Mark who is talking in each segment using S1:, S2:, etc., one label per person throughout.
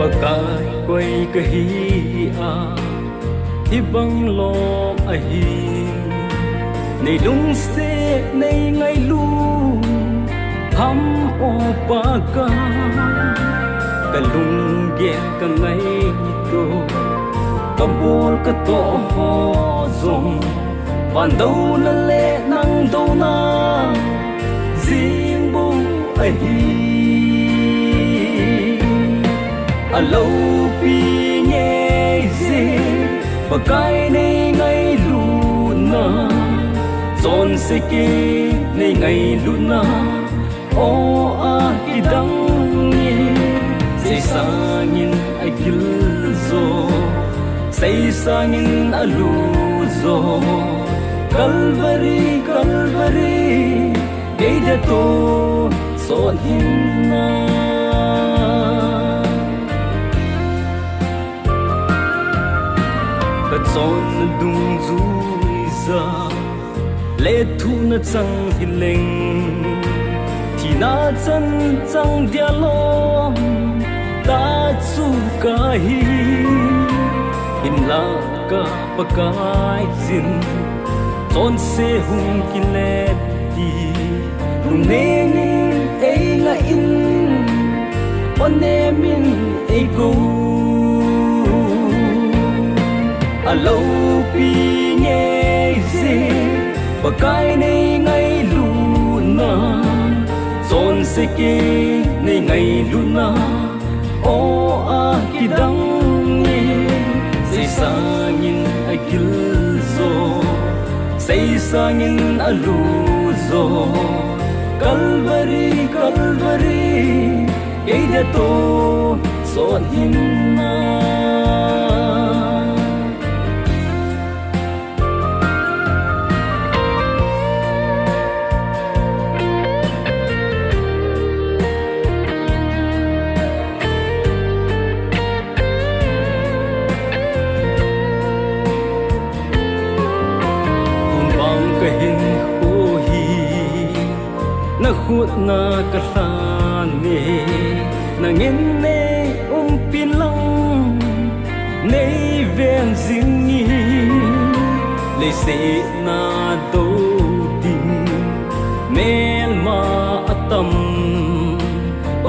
S1: Pakai quay cái hi a thì băng lom a hi này lung se này ngay lu thăm o pa ka ka lung ge ka ngay to ka bol ka to ho zong ban đâu na le nang đâu na riêng bu a hi a lâu pi nghe gì và cái này ngay luôn na son se ki này ngay luôn na o a ki dang ni say sangin ai kil zo say sangin alu zo Calvary Calvary gây ra to son hin na son dung dui ra lệ thu na chẳng hi leng thì na chân chẳng dia lom ta chu ka hi in la ka pakai zin son se hung ki le ti lung ne ni ei la in on ne min ei go a lâu pi nghe gì và cái này ngay luôn na son se ki này ngay luôn na o a ki dang ni say sangin ai kil zo say sangin alu zo Calvary Calvary gây ra to son hin na na khut na kalane na ngin ne pin long nei ven zing ni le se na do ding mel ma atam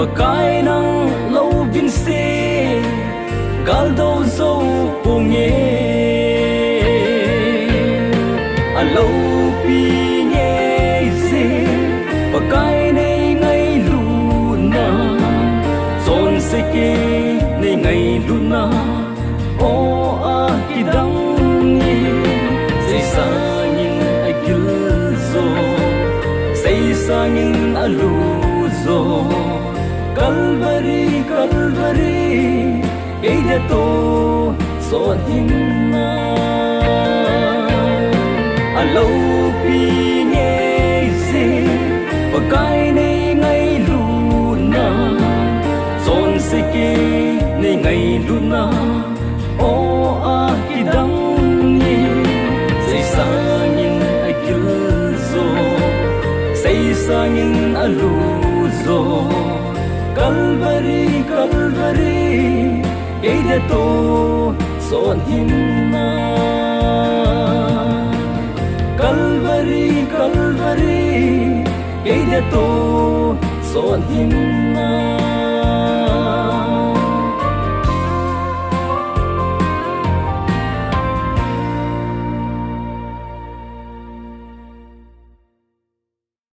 S1: o kai nang lo vin se gal do zo punge a lo pi và cái này ngay luôn na son se ki này ngay luôn na o a ki dang ni say sangin ai kil zo say sangin alu zo Calvary Calvary gây ra to son hin na a lâu pi nghe gì và cái này ngay luôn na son se ki này ngay luôn na o a ki dang ni say sangin ai kil zo say sangin alu zo Calvary Calvary gây ra to son hin na Calvary Calvary gây ra to son hin na